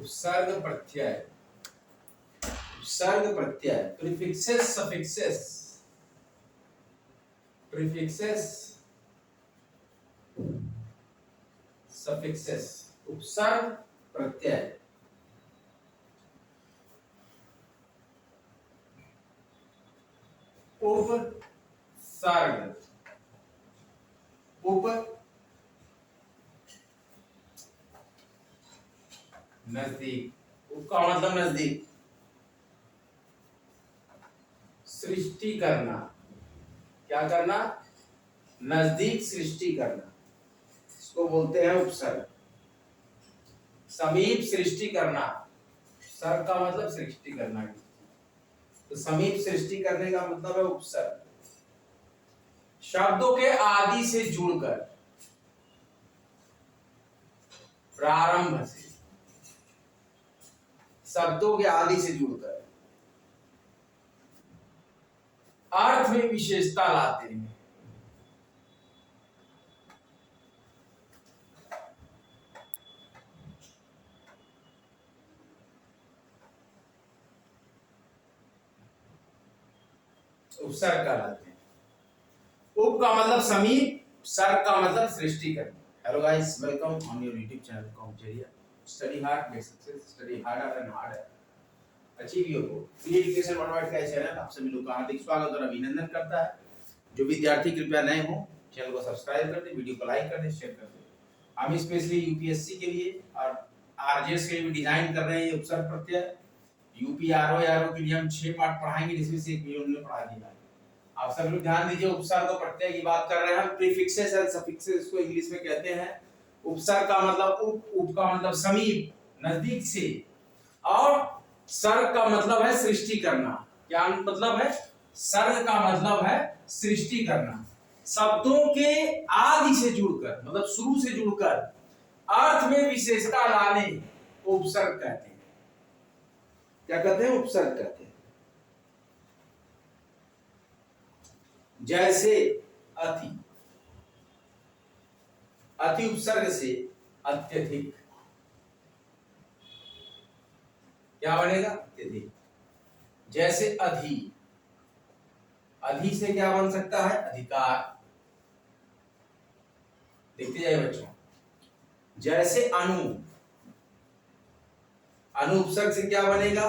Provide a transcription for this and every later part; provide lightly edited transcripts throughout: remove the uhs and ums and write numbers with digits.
उपसर्ग प्रत्यय, उपसर्ग प्रत्यय, prefixes suffixes, prefixes suffixes, उपसर्ग प्रत्यय। उपसर्ग, उप नजदीक, उप का मतलब नजदीक, सृष्टि करना, क्या करना, नजदीक सृष्टि करना, इसको बोलते हैं उपसर्ग। समीप सृष्टि करना, सर्ग का मतलब सृष्टि करना, तो समीप सृष्टि करने का मतलब है उपसर्ग। शब्दों के आदि से जुड़कर, प्रारंभ से, शब्दों के आदि से जुड़कर अर्थ में विशेषता लाते हैं। उपसर्ग कहलाते हैं। उप का मतलब समीप, सर्ग का मतलब सृष्टि करना। Hello guys, welcome on your YouTube channel Competeria. Study hard get success, study harder and harder achieve your goal. Free education worldwide का चैनल आप सभी लोगों का हार्दिक स्वागत और अभिनंदन करता है। जो विद्यार्थी कृपया नए हो, चैनल को सब्सक्राइब कर दें, वीडियो को लाइक कर दें, शेयर कर दें। हम स्पेशली यूपीएससी के लिए और आरजेएस के लिए भी डिजाइन कर रहे हैं ये उपसर्ग प्रत्यय। यूपी आरओ के लिए हम 6 पार्ट पढ़ाएंगे, जिसमें से एक वीडियो में पढ़ा दिया। आप सब लोग ध्यान दीजिए, उपसर्ग और प्रत्यय की बात कर रहे हैं हम। प्रीफिक्सेस एंड सफिक्सेस इसको इंग्लिश में कहते हैं। उपसर्ग का मतलब उप का मतलब समीप, नजदीक से, और सर्ग का मतलब है सृष्टि करना। क्या मतलब है? सर्ग का मतलब है सृष्टि करना। शब्दों के आदि से जुड़कर, मतलब शुरू से जुड़कर अर्थ में विशेषता लाने को उपसर्ग कहते हैं। क्या कहते हैं? उपसर्ग कहते हैं। जैसे अति, अति उपसर्ग से अत्यधिक, क्या बनेगा? अत्यधिक। जैसे अधि, अधि से क्या बन सकता है? अधिकार। देखते जाइए बच्चों। जैसे अनु, अनु उपसर्ग से क्या बनेगा?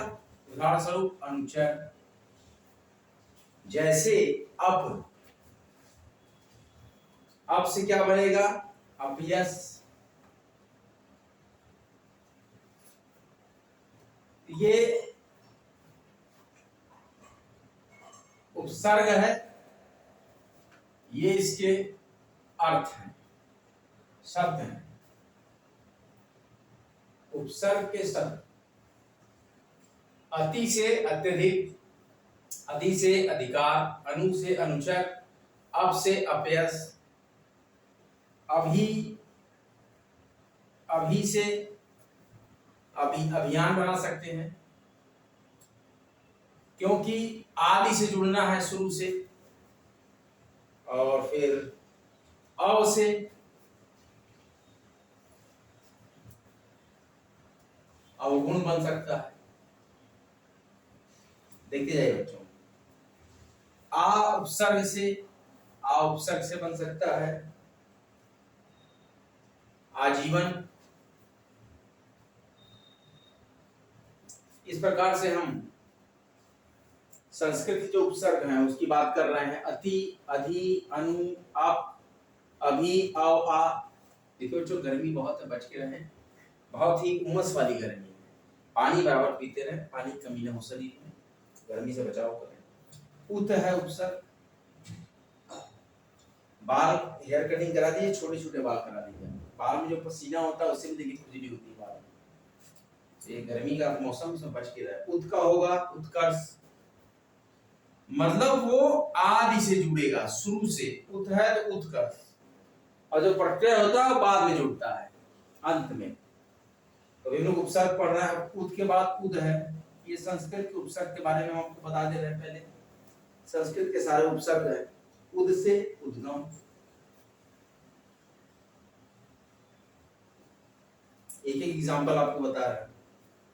उदाहरण स्वरूप अनुचर। जैसे अप, अप से क्या बनेगा? अपयश। ये उपसर्ग है, ये इसके अर्थ हैं, शब्द हैं। उपसर्ग के शब्द। अति से अत्यधिक, अधि से अधिकार, अनु से अनुचर, अब से अपयश, अभी, अभी से अभियान बना सकते हैं, क्योंकि आदि से जुड़ना है, शुरू से, और फिर अव से अवगुण बन सकता है। देखते जाइए बच्चों। आ उपसर्ग से, आ उपसर्ग से बन सकता है आजीवन। इस प्रकार से हम संस्कृत जो उपसर्ग हैं उसकी बात कर रहे हैं। अति, अधि, अनु, अप, अभी, अव, आ। देखो बच्चों, गर्मी बहुत है, बच के रहें। बहुत ही उमस वाली गर्मी है। पानी बराबर पीते रहें, पानी की कमी न हो शरीर में, गर्मी से बचाव करें। उत है उपसर्ग। बाल, हेयर कटिंग करा दीजिए, छोटे छोटे बाल करा दीजिए। बाल में जो पसीना होता है उससे भी देखिए खुजली होती है बाल में। ये गर्मी का मौसम से बच के रहे। उत का होगा उत्कर्ष, मतलब वो आदि से जुड़ेगा, शुरू से। उत है तो उत्कर्ष, और जो प्रत्यय होता है बाद में जुड़ता है, अंत में। तो इन लोग उपसर्ग पढ़ रहे हैं। उत के बाद उद है। ये संस्कृत के उपसर्ग के बारे में हम आपको बता दे रहे हैं पहले। संस्कृत के सारे उपसर्ग हैं। उद से उद्गम। एक एक एग्जांपल आपको बता रहे हैं।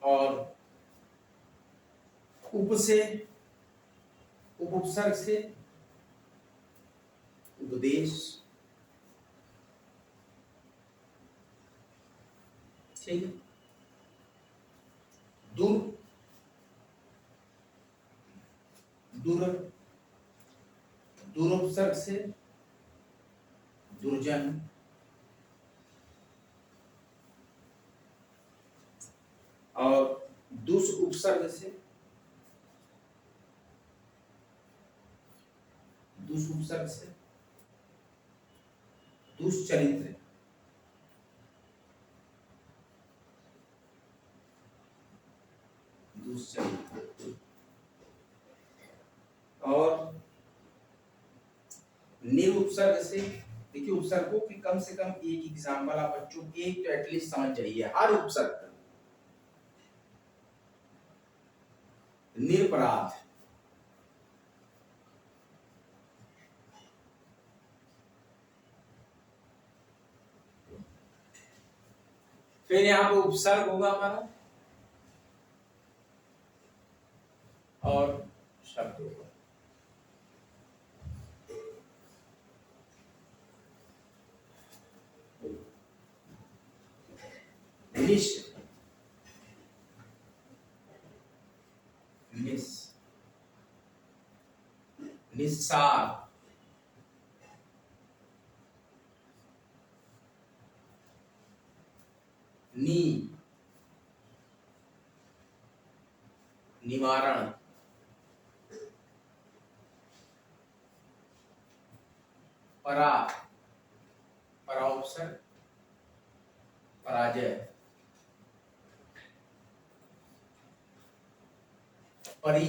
और उप से उपसर्ग से उपदेश, ठीक है। दूर, दूर, दूर उपसर्ग से दुर्जन, और दुष उपसर्ग से दुष्चरित्र, दुष्चरित्र, और निरुपसर्ग से, देखिए उपसर्गों की कम से कम एक एग्जाम्पल आप बच्चों एक तो एटलीस्ट समझ जाइए हर उपसर्ग। निरपराध, फिर यहाँ पे उपसर्ग होगा हमारा और शब्द होगा। निश, निस, निस्सार, नी, निवारण, परा, पराउपसर्ग, पराजय, परि,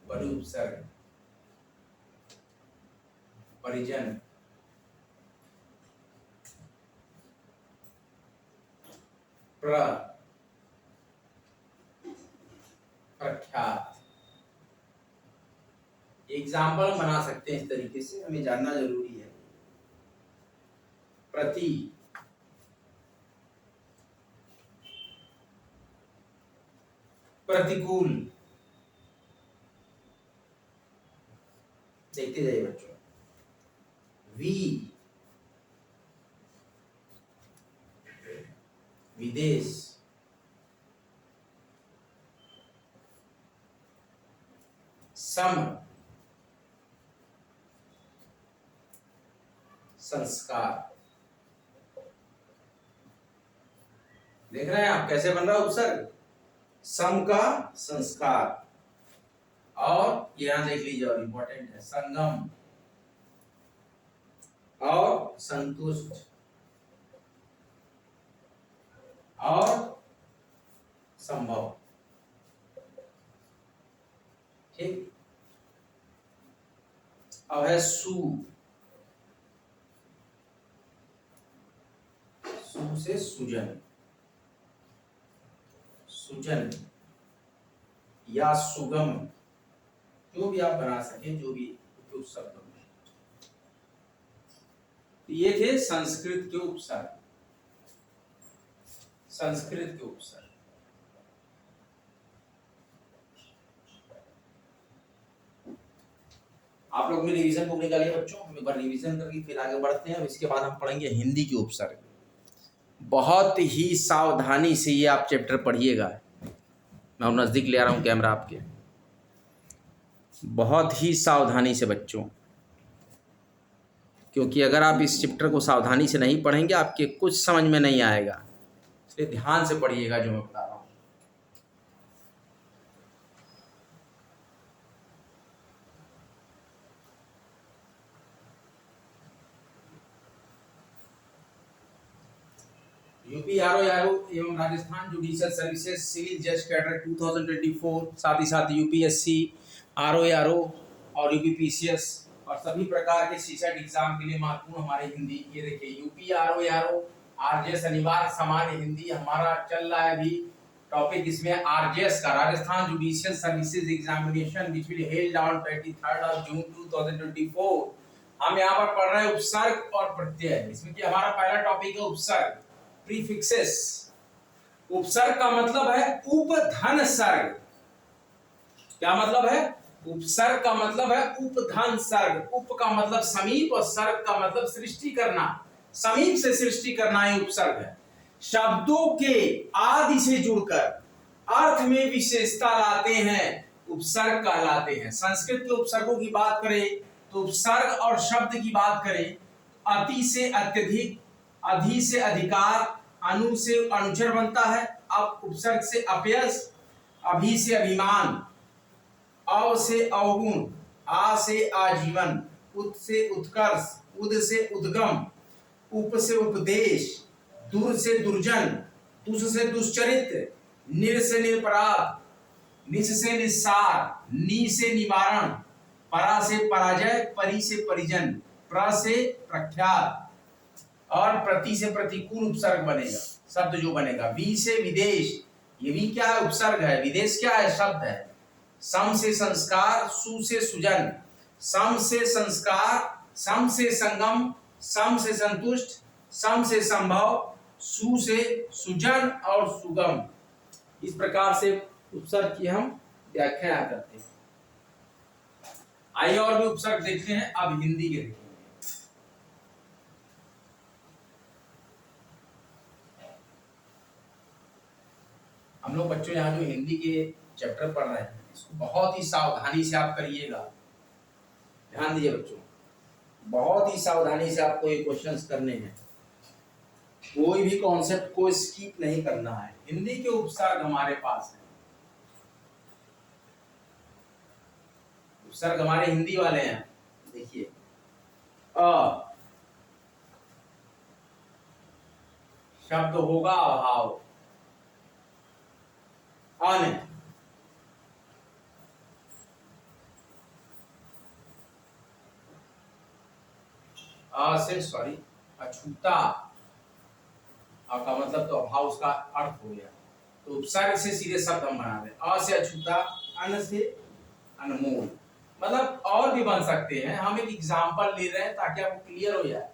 परि उपसर्ग, परिजन, प्र, प्रख्यात। एग्जाम्पल बना सकते हैं इस तरीके से, हमें जानना जरूरी है। प्रति, प्रतिकूल, देखते जाइए बच्चों। वी, विदेश, सम, संस्कार। देख रहे हैं आप कैसे बन रहा है उपसर्ग? सम का संस्कार, और यहां देख लीजिए और इंपॉर्टेंट है संगम और संतुष्ट और संभव, ठीक। अब है सु, सु से सुजन, सुजन या सुगम, जो भी आप बना सके, जो भी उपयुक्त शब्द हो। ये थे संस्कृत के उपसर्ग, संस्कृत के उपसर्ग। आप लोग में रिवीजन बुक निकालिए बच्चों, हम एक बार रिवीजन करके फिर आगे बढ़ते हैं। इसके बाद हम पढ़ेंगे हिंदी के उपसर्ग। बहुत ही सावधानी से ये आप चैप्टर पढ़िएगा। मैं नजदीक ले आ रहा हूँ कैमरा आपके, बहुत ही सावधानी से बच्चों, क्योंकि अगर आप इस चैप्टर को सावधानी से नहीं पढ़ेंगे आपके कुछ समझ में नहीं आएगा। इसलिए ध्यान से पढ़िएगा जो मैं बता रहा हूँ। यूपी आरओ एवं राजस्थान जुडिशियल सर्विसेज सिविल जज कैडर 2024, साथ ही साथ यूपीएससी आरओ और यूपीपीसीएस और सभी प्रकार के सीसेट एग्जाम के लिए महत्वपूर्ण हमारे हिंदी। ये देखिए यूपी आरओ आरजेएस अनिवार्य सामान्य हिंदी हमारा चल रहा है अभी टॉपिक। इसमें आरजेएस का Rajasthan judicial services examination which will held on 23 जून 2024। हम यहाँ पर पढ़ रहे हैं उपसर्ग और प्रत्यय। इसमें कि हमारा पहला टॉपिक है उपसर्ग, प्रीफिक्सेस। उपसर्ग का मतलब है उपधन सर्ग। क्या मतलब है? उपसर्ग का मतलब है उपधन सर्ग। उप का मतलब समीप और सर्ग का मतलब सृष्टि करना, समीप से सृष्टि करना ही उपसर्ग है। शब्दों के आदि से जुड़कर अर्थ में विशेषता लाते हैं, उपसर्ग कहलाते हैं। संस्कृत के उपसर्गों की बात करें तो उपसर्ग और शब्द की बात करें, अति से अत्यधिक, अधि से अधिकार, अनु से अनुचर बनता है, अब उपसर्ग से अपयश, अभि से अभिमान, अव से अवगुण, आ से आजीवन, उत से उत्कर्ष, उद से उद्गम, उप से उपदेश, दूर से दुर्जन, दुस से दुष्चरित्र, निर से निरपराध, निस से निस्सार, नी से निवारण, परा से पराजय, परि से परिजन, प्र से प्रख्यात और प्रति से प्रतिकूल उपसर्ग बनेगा शब्द जो बनेगा। बी से विदेश, ये भी क्या है? उपसर्ग है। विदेश क्या है? शब्द है। सम से संस्कार, सु से सुजन, सम से संस्कार, सम से संगम, सम से संतुष्ट, सम से संभव, सु से सुजन और सुगम। इस प्रकार से उपसर्ग की हम व्याख्या करते हैं। आइए और भी उपसर्ग देखते हैं। अब हिंदी के देखेंगे। हम लोग बच्चों यहाँ जो हिंदी के चैप्टर पढ़ रहे हैं, इसको बहुत ही सावधानी से आप करिएगा। ध्यान दीजिए बच्चों, बहुत ही सावधानी से आपको ये क्वेश्चंस करने हैं। कोई भी कॉन्सेप्ट को स्किप नहीं करना है। हिंदी के उपसर्ग हमारे पास है। उपसर्ग हमारे हिंदी वाले हैं। देखिए, अ शब्द होगा अभाव, अन, अ से सॉरी अछूता, अ का मतलब तो अभाव, उसका अर्थ हो गया। तो उपसर्ग से सीधे शब्द हम बना रहे हैं। अ से अछूता, अन से अनमोल, मतलब और भी बन सकते हैं। हम एक एग्जांपल ले रहे हैं ताकि आपको क्लियर हो जाए।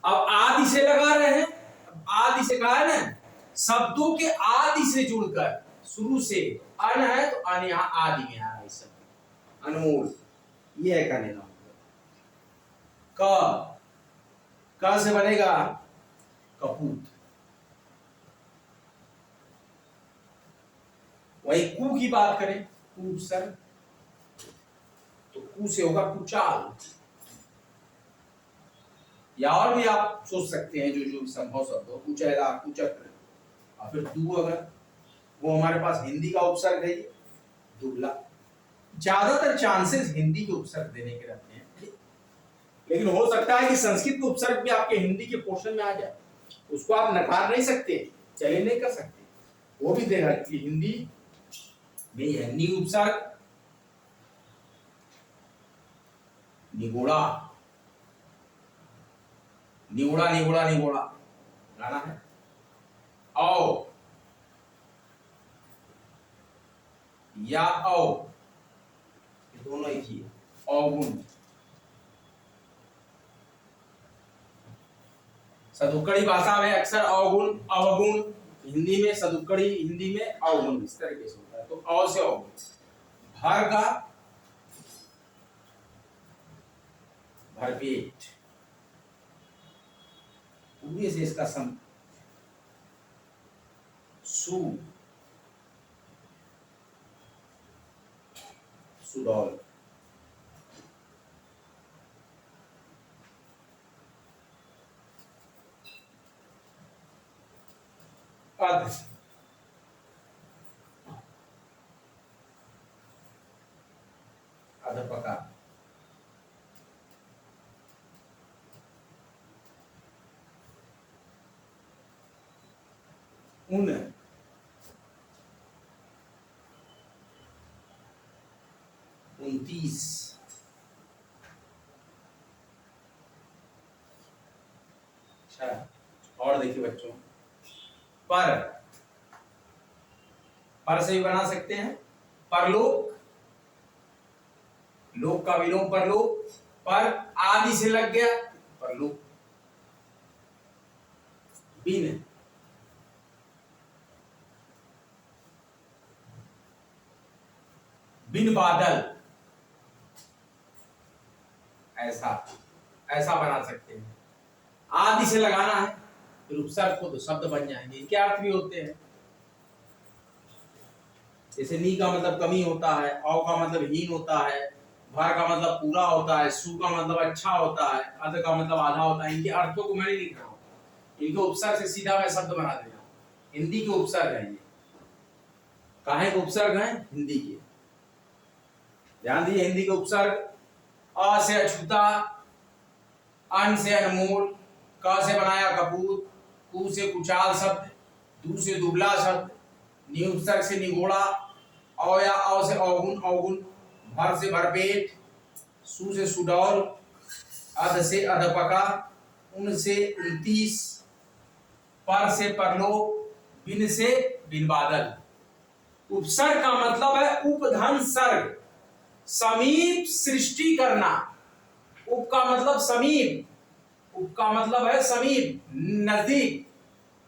अब आदि से लगा रहे हैं। अब आदि से कहा है ना, शब्दों के आदि से जुड़कर, शुरू से अन है तो अन यहाँ आदि में आ रहा है। इस शब्द अनमोल, ये है का लेना। क से बनेगा कपूत। वही कु की बात करें, कु उपसर्ग, तो कु से होगा कुचाल। या और भी आप सोच सकते हैं जो जो संभव शब्द हो, कुचैला, कुचक्र, और फिर दू, अगर वो हमारे पास हिंदी का उपसर्ग है, दुबला। ज्यादातर चांसेस हिंदी के उपसर्ग देने के रहते हैं, लेकिन हो सकता है कि संस्कृत के उपसर्ग भी आपके हिंदी के पोर्शन में आ जाए। उसको आप नकार नहीं सकते, चले नहीं कर सकते, वो भी देगा कि हिंदी में है। नी उपसर्ग, निगोड़ा, निगोड़ा निगोड़ा निगोड़ा गाना है। औ या औ, दोनों एक ही है। अवगुण, सदुक्कड़ी भाषा में अक्सर अवगुण अवगुण, हिंदी में सदुक्कड़ी, हिंदी में अवगुण, इस तरीके से होता है। तो अ से अवगुण। भर का भरपेट, पूरे से इसका सम, सु सुडौल, अध, अधपका, उन, 29। अच्छा, और देखिए बच्चों, पर से भी बना सकते हैं। परलोक, लोक का विलोम परलोक, पर आदि से लग गया परलोक। बिन, बिन बादल, ऐसा ऐसा बना सकते हैं। आदि से लगाना है फिर उपसर्ग को तो शब्द बन जाएंगे। इनके अर्थ भी होते हैं, जैसे नी का मतलब कमी होता है, औ का मतलब हीन होता है, भर का मतलब पूरा होता है, सु का मतलब अच्छा होता है, अध का मतलब आधा होता है। इनके अर्थों को मैं नहीं लिख रहा हूँ, इनके उपसर्ग से सीधा मैं शब्द बना दे रहा हूँ। हिंदी के उपसर्ग है ये। काहे के उपसर्ग है? हिंदी के। ध्यान दीजिए, हिंदी के उपसर्ग अ से अछूता, अन से अनमोल, क से बनाया कपूत, कु से कुचाल शब्द, दू से दुबला शब्द, नि उपसर्ग से निगोड़ा, औ या औ से अवगुण अवगुण, भर से भरपेट, सु से सुडौल, अध से अधपका, उन से 29, पर से परलोक, बिन से बिन बादल। उपसर्ग का मतलब है उपधन सर्ग, समीप सृष्टि करना। उप का मतलब समीप, उप का मतलब है समीप, नजदीक,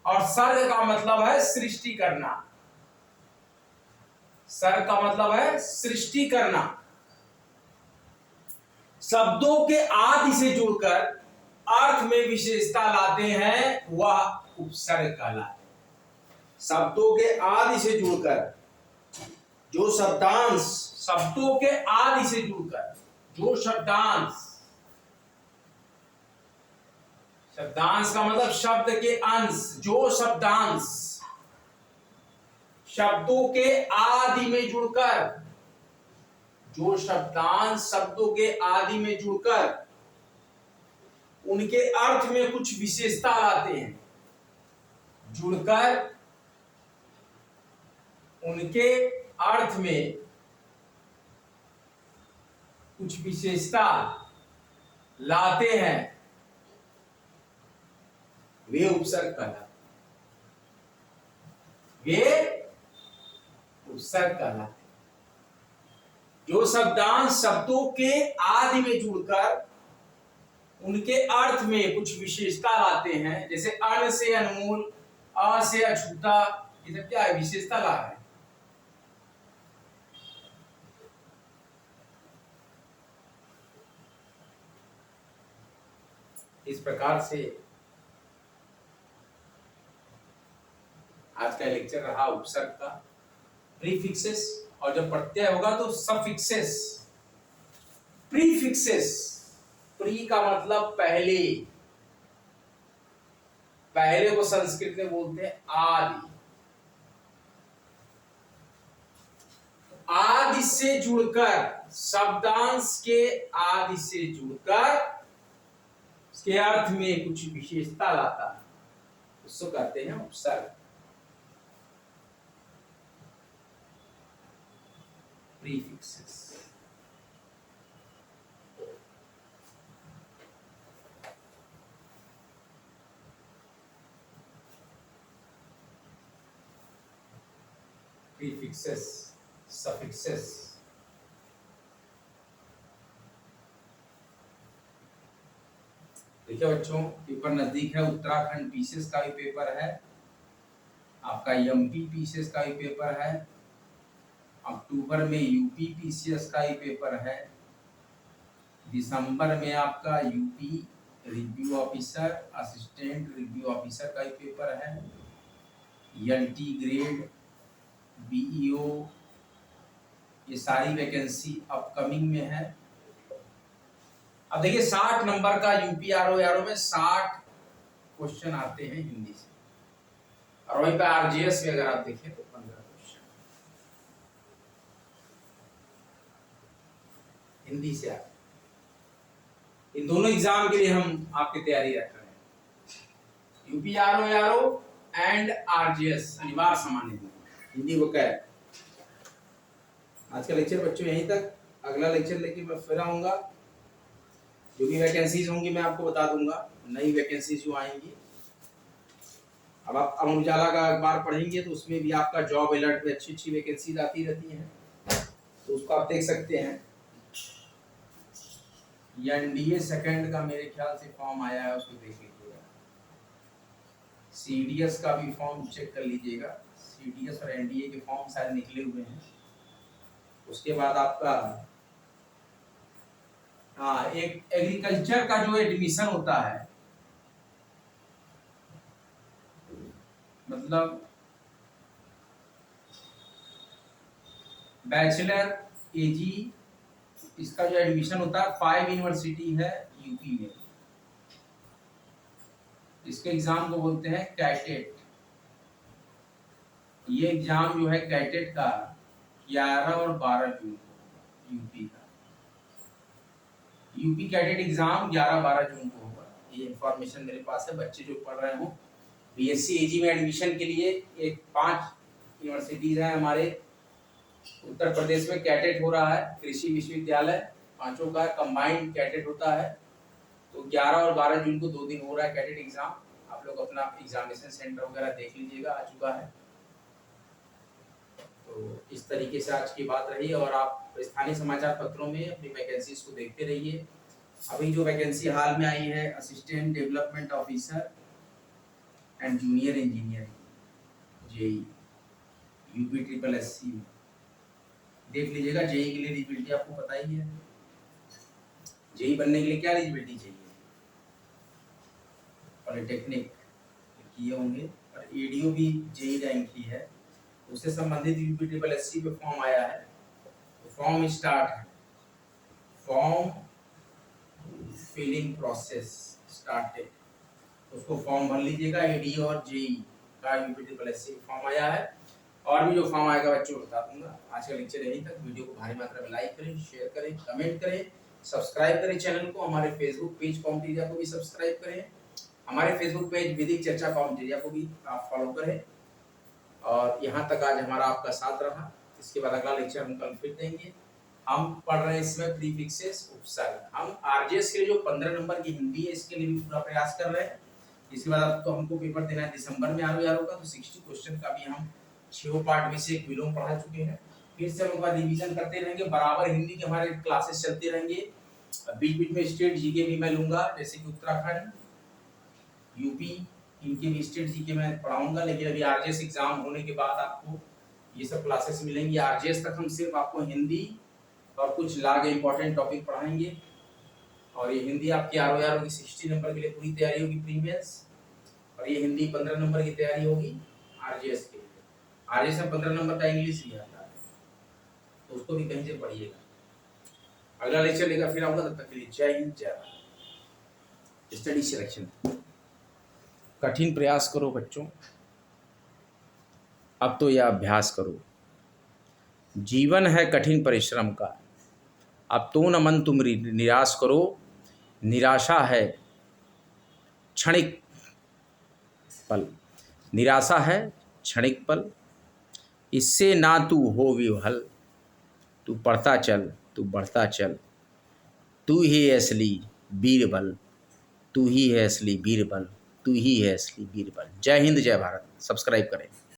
और सर्ग का मतलब है सृष्टि करना। सर्ग का मतलब है सृष्टि करना। शब्दों के आदि से जुड़कर अर्थ में विशेषता लाते हैं, वह उपसर्ग कहलाते हैं। शब्दों के आदि से जुड़कर जो शब्दांश, शब्दों के आदि से जुड़कर जो शब्दांश, शब्दांश का मतलब शब्द के अंश, जो शब्दांश शब्दों के आदि में जुड़कर, जो शब्दांश शब्दों के आदि में जुड़कर उनके अर्थ में कुछ विशेषता लाते हैं, जुड़कर उनके अर्थ में कुछ विशेषता लाते हैं, वे उपसर्ग कहलाते, वे उपसर्ग कहलाते। जो शब्दांश शब्दों के आदि में जुड़कर उनके अर्थ में कुछ विशेषता लाते हैं, जैसे अन से अनमोल, अ से अछूता, ये सब क्या है? विशेषता ला रहे हैं। इस प्रकार से आज का लेक्चर रहा उपसर्ग का, प्रीफिक्सेस, और जब प्रत्यय होगा तो सफिक्सेस। प्रीफिक्सेस, प्री का मतलब पहले, पहले को संस्कृत में बोलते हैं आदि। आदि से जुड़कर, शब्दांश के आदि से जुड़कर उसके अर्थ में कुछ विशेषता लाता है, उसको कहते हैं उपसर्ग, प्रीफिक्सेस। Prefixes, suffixes. देखिए बच्चों, पेपर नजदीक है, उत्तराखंड पीसीएस का भी पेपर है, आपका एमपी पीसीएस का भी पेपर है, अक्टूबर में यूपी पीसीएस का ही पेपर है, दिसंबर में आपका UP review officer, assistant review officer का ही पेपर है, एलटी ग्रेड, बीईओ, ये सारी वैकेंसी अपकमिंग में है। अब देखिए 60 नंबर का यूपीआरओ में 60 क्वेश्चन आते हैं हिंदी से, और वहीं पे आरजीएस में अगर आप देखें तो 15 क्वेश्चन हिंदी से आते हैं। इन दोनों एग्जाम के लिए हम आपकी तैयारी रख रहे हैं, यूपीआरओ एंड आरजीएस, अनिवार्य सामान्य हिंदी को कह। आज का लेक्चर बच्चों यहीं तक, अगला लेक्चर लेके मैं फिर आऊंगा, जो भी वैकेंसीज होंगी मैं आपको बता दूंगा, नई वैकेंसीज जो आएंगी। अब आप अमर उजाला का अखबार पढ़ेंगे तो उसमें भी आपका जॉब अलर्ट पे अच्छी अच्छी वैकेंसीज आती रहती हैं, तो उसको आप देख सकते हैं। एनडीए सेकंड का मेरे ख्याल से फॉर्म आया है, उसको देख लीजिएगा। सीडीएस का भी फॉर्म चेक कर लीजिएगा, सीडीएस और एनडीए के फॉर्म शायद निकले हुए हैं, उसके बाद आपका हाँ एक एग्रीकल्चर का जो एडमिशन होता है, मतलब बैचलर एजी, इसका जो एडमिशन होता है 5 यूनिवर्सिटी है यूपी में। इसके एग्जाम को बोलते हैं कैटेट। ये एग्जाम जो है कैटेट का 11 और 12 जून को यूपी का, यूपी कैडेट एग्जाम 11-12 जून को होगा। ये इंफॉर्मेशन मेरे पास है। बच्चे जो पढ़ रहे हो बीएससी एजी में एडमिशन के लिए, एक 5 यूनिवर्सिटीज हैं हमारे उत्तर प्रदेश में कैडेट हो रहा है। कृषि विश्वविद्यालय पांचों का कंबाइंड कैडेट होता है। तो 11 और 12 जून को 2 दिन हो रहा है कैडेट एग्जाम। आप लोग अपना एग्जामिनेशन सेंटर वगैरह देख लीजिएगा, आ चुका है। तो इस तरीके से आज की बात रही। और आप स्थानीय समाचार पत्रों में अपनी वैकेंसीज को देखते रहिए। अभी जो वैकेंसी हाल में आई है assistant development officer and junior engineer JE UP SSSC में, देख लीजिएगा। जेई के लिए एलिजिबिलिटी आपको पता ही है। जेई बनने के लिए क्या एलिजिबिलिटी चाहिए? पॉलिटेक्निक किए होंगे, और एडीओ भी जेई रैंक की है। उससे संबंधित यूपी SSSC पे फॉर्म आया है। तो फॉर्म स्टार्ट है, फॉर्म फिलिंग प्रोसेस स्टार्टेड। उसको फॉर्म भर लीजिएगा। एडीओ और जेई का यूपी SSSC फॉर्म आया है। और भी जो फॉर्म आएगा बच्चों को बता दूंगा। आज का लेक्चर यहीं तक। वीडियो को भारी मात्रा में लाइक करें, शेयर करें, कमेंट करें, सब्सक्राइब करें चैनल को। हमारे फेसबुक पेज कॉम्पिटेरिया को भी सब्सक्राइब करें। हमारे फेसबुक पेज विधिक चर्चा कॉम्पिटेरिया को भी आप फॉलो करें। और यहाँ तक आज हमारा आपका साथ रहा। इसके बाद अगला लेक्चर हम कल फिर देंगे। हम पढ़ रहे हैं इसमें प्रीफिक्सेस, उपसर्ग। हम आरजेएस के लिए जो 15 नंबर की हिंदी है इसके लिए भी पूरा प्रयास कर रहे हैं। इसके बाद आपको हमको पेपर देना है दिसंबर में आर का। तो 60 क्वेश्चन का भी हम 6 पार्ट में से एक विलोम पढ़ा चुके हैं। फिर से हम एक बार रिवीजन करते रहेंगे। बराबर हिंदी के हमारे क्लासेस चलते रहेंगे। बीच बीच में स्टेट जीके भी मैं लूंगा, जैसे कि उत्तराखंड, यूपी, इनके भी स्टेट जीके मैं पढ़ाऊंगा। लेकिन अभी आरजेएस एग्जाम होने के बाद आपको ये सब क्लासेस मिलेंगी। आरजेएस तक हम सिर्फ आपको हिंदी और कुछ लाग इंपॉर्टेंट टॉपिक पढ़ाएंगे। और ये हिंदी आपकी आर की 60 नंबर के लिए पूरी तैयारी होगी प्रीवियस। और ये हिंदी 15 नंबर की तैयारी होगी आरजेएस के लिए। आरजेएस में 15 नंबर का इंग्लिश भी आता है, तो उसको भी कहीं से पढ़िएगा। अगला लेक्चर लेकर फिर आऊंगा। तब तक के लिए जय हिंद, जय भारत। स्टडी सिलेक्शन कठिन प्रयास करो बच्चों। अब तो यह अभ्यास करो। जीवन है कठिन परिश्रम का। अब तो न मन तुम निराश करो। निराशा है क्षणिक पल, निराशा है क्षणिक पल। इससे ना तू हो विह्वल। तू पढ़ता चल, तू बढ़ता चल। तू ही है असली बीरबल। तू ही है असली बीरबल। तू ही है असली बीरबल। जय हिंद, जय भारत। सब्सक्राइब करें।